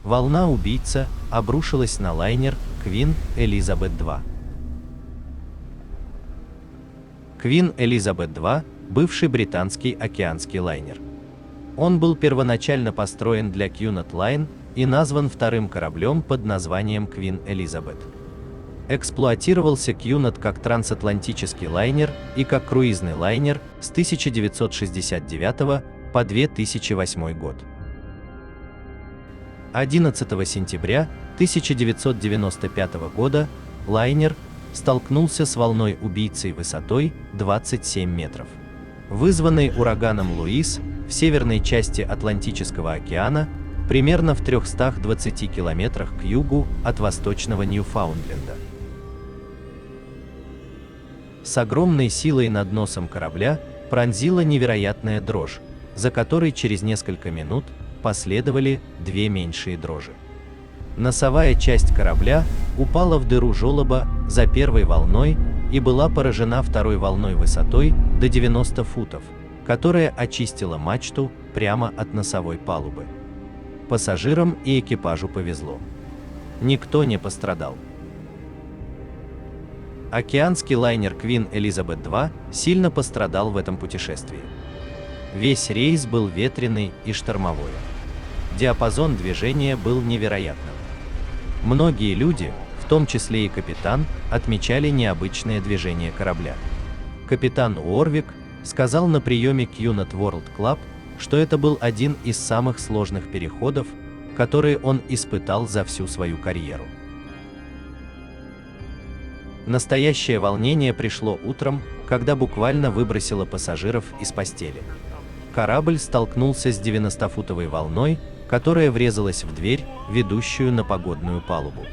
Волна-убийца обрушилась на лайнер Queen Elizabeth II. Queen Elizabeth II – бывший британский океанский лайнер. Он был первоначально построен для Cunard Line и назван вторым кораблем под названием Queen Elizabeth. Эксплуатировался Cunard как трансатлантический лайнер и как круизный лайнер с 1969 по 2008 год. 11 сентября 1995 года лайнер столкнулся с волной-убийцей высотой 27 метров, вызванной ураганом Луис в северной части Атлантического океана, примерно в 320 километрах к югу от восточного Ньюфаундленда. С огромной силой над носом корабля пронзила невероятная дрожь, за которой через несколько минут последовали две меньшие дрожи. Носовая часть корабля упала в дыру желоба за первой волной и была поражена второй волной высотой до 90 футов, которая очистила мачту прямо от носовой палубы. Пассажирам и экипажу повезло. Никто не пострадал. Океанский лайнер Queen Elizabeth II сильно пострадал в этом путешествии. Весь рейс был ветреный и штормовой. Диапазон движения был невероятным. Многие люди, в том числе и капитан, отмечали необычное движение корабля. Капитан Уорвик сказал на приеме Cunard World Club, что это был один из самых сложных переходов, которые он испытал за всю свою карьеру. Настоящее волнение пришло утром, когда буквально выбросило пассажиров из постели. Корабль столкнулся с 90-футовой волной, которая врезалась в дверь, ведущую на погодную палубу.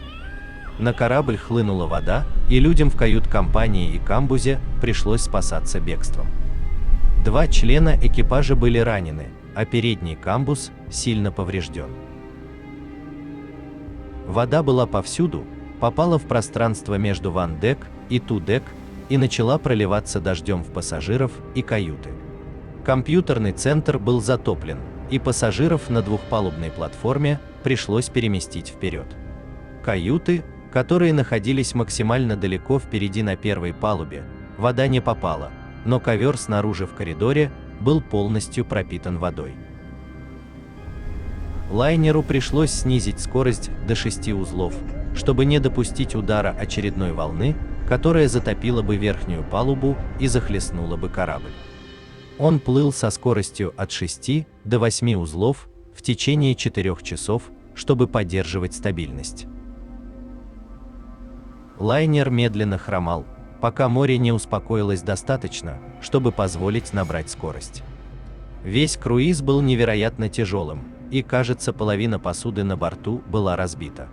На корабль хлынула вода, и людям в кают-компании и камбузе пришлось спасаться бегством. 2 члена экипажа были ранены, а передний камбуз сильно поврежден. Вода была повсюду, попала в пространство между ван-дек и ту-дек и начала проливаться дождем в пассажиров и каюты. Компьютерный центр был затоплен, и пассажиров на двухпалубной платформе пришлось переместить вперед. Каюты, которые находились максимально далеко впереди на первой палубе, вода не попала, но ковер снаружи в коридоре был полностью пропитан водой. Лайнеру пришлось снизить скорость до 6 узлов, чтобы не допустить удара очередной волны, которая затопила бы верхнюю палубу и захлестнула бы корабль. Он плыл со скоростью от 6 до 8 узлов в течение 4 часов, чтобы поддерживать стабильность. Лайнер медленно хромал, пока море не успокоилось достаточно, чтобы позволить набрать скорость. Весь круиз был невероятно тяжелым, и, кажется, половина посуды на борту была разбита.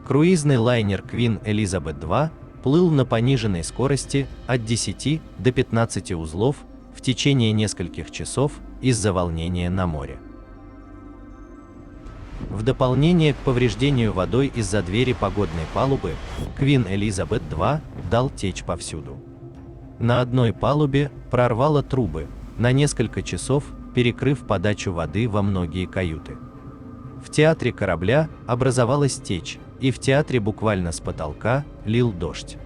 Круизный лайнер Queen Elizabeth II плыл на пониженной скорости от 10 до 15 узлов в течение нескольких часов из-за волнения на море. В дополнение к повреждению водой из-за двери погодной палубы, Queen Elizabeth II дал течь повсюду. На одной палубе прорвало трубы, на несколько часов перекрыв подачу воды во многие каюты. В театре корабля образовалась течь, и в театре буквально с потолка лил дождь.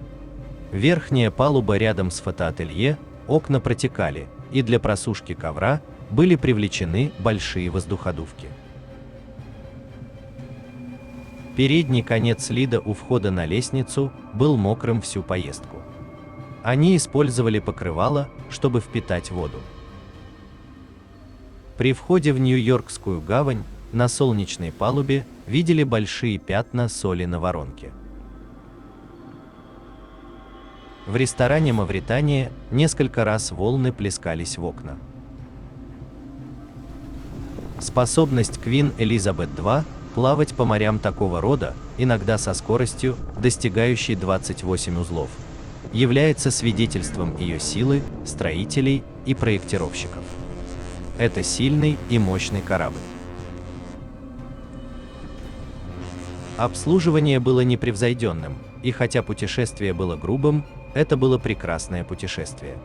Верхняя палуба рядом с фотоателье, окна протекали, и для просушки ковра были привлечены большие воздуходувки. Передний конец лида у входа на лестницу был мокрым всю поездку. Они использовали покрывало, чтобы впитать воду. При входе в Нью-Йоркскую гавань на солнечной палубе видели большие пятна соли на воронке. В ресторане «Мавритания» несколько раз волны плескались в окна. Способность Queen Elizabeth II плавать по морям такого рода, иногда со скоростью, достигающей 28 узлов, является свидетельством ее силы, строителей и проектировщиков. Это сильный и мощный корабль. Обслуживание было непревзойденным, и хотя путешествие было грубым, это было прекрасное путешествие.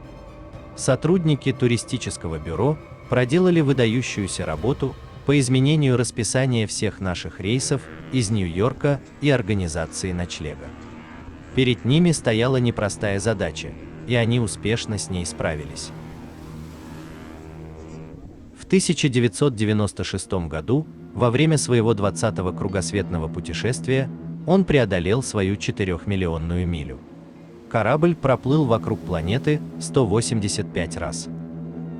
Сотрудники туристического бюро проделали выдающуюся работу, по изменению расписания всех наших рейсов из Нью-Йорка и организации ночлега. Перед ними стояла непростая задача, и они успешно с ней справились. В 1996 году, во время своего 20-го кругосветного путешествия, он преодолел свою 4-миллионную милю. Корабль проплыл вокруг планеты 185 раз.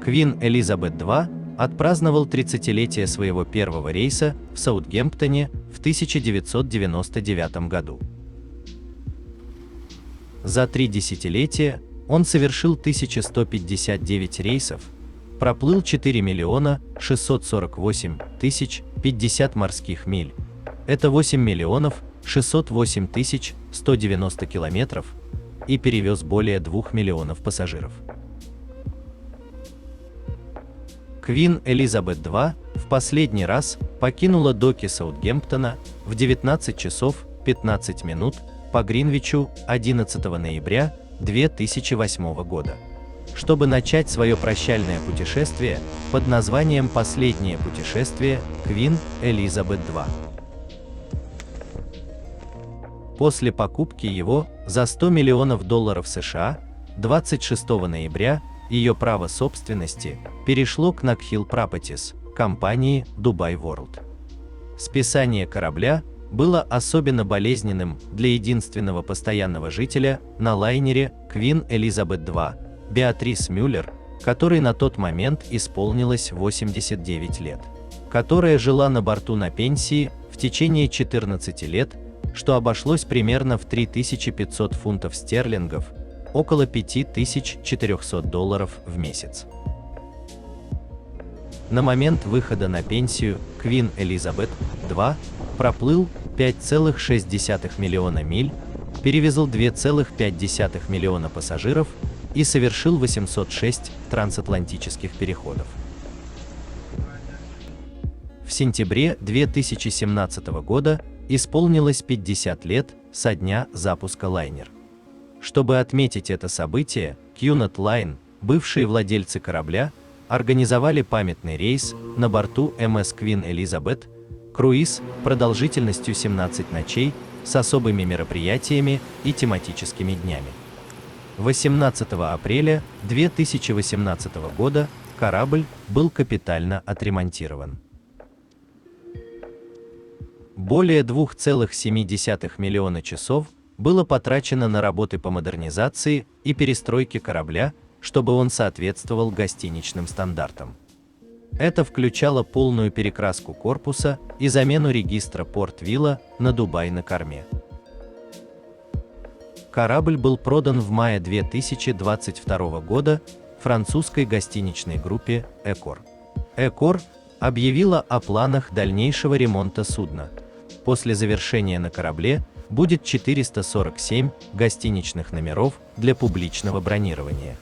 Queen Elizabeth II отпраздновал 30-летие своего первого рейса в Саутгемптоне в 1999 году. За 3 десятилетия он совершил 1159 рейсов, проплыл 4 миллиона 648 тысяч 50 морских миль. Это 8 миллионов 608 тысяч 190 километров и перевез более 2 миллионов пассажиров. Queen Elizabeth II в последний раз покинула доки Саутгемптона в 19 часов 15 минут по Гринвичу 11 ноября 2008 года, чтобы начать свое прощальное путешествие под названием «Последнее путешествие Queen Elizabeth II». После покупки его за $100 миллионов США 26 ноября ее право собственности перешло к Knockhill Properties, компании Dubai World. Списание корабля было особенно болезненным для единственного постоянного жителя на лайнере Queen Elizabeth II, Беатрис Мюллер, которой на тот момент исполнилось 89 лет, которая жила на борту на пенсии в течение 14 лет, что обошлось примерно в 3500 фунтов стерлингов, около $5400 в месяц. На момент выхода на пенсию Queen Elizabeth II проплыл 5,6 миллиона миль, перевезл 2,5 миллиона пассажиров и совершил 806 трансатлантических переходов. В сентябре 2017 года исполнилось 50 лет со дня запуска лайнера. Чтобы отметить это событие, Cunard Line, бывшие владельцы корабля, организовали памятный рейс на борту МС Queen Elizabeth, круиз продолжительностью 17 ночей с особыми мероприятиями и тематическими днями. 18 апреля 2018 года корабль был капитально отремонтирован. Более 2,7 миллиона часов было потрачено на работы по модернизации и перестройке корабля, чтобы он соответствовал гостиничным стандартам. Это включало полную перекраску корпуса и замену регистра Порт-Вилла на Дубай на корме. Корабль был продан в мае 2022 года французской гостиничной группе Accor. Accor объявила о планах дальнейшего ремонта судна. После завершения на корабле будет 447 гостиничных номеров для публичного бронирования.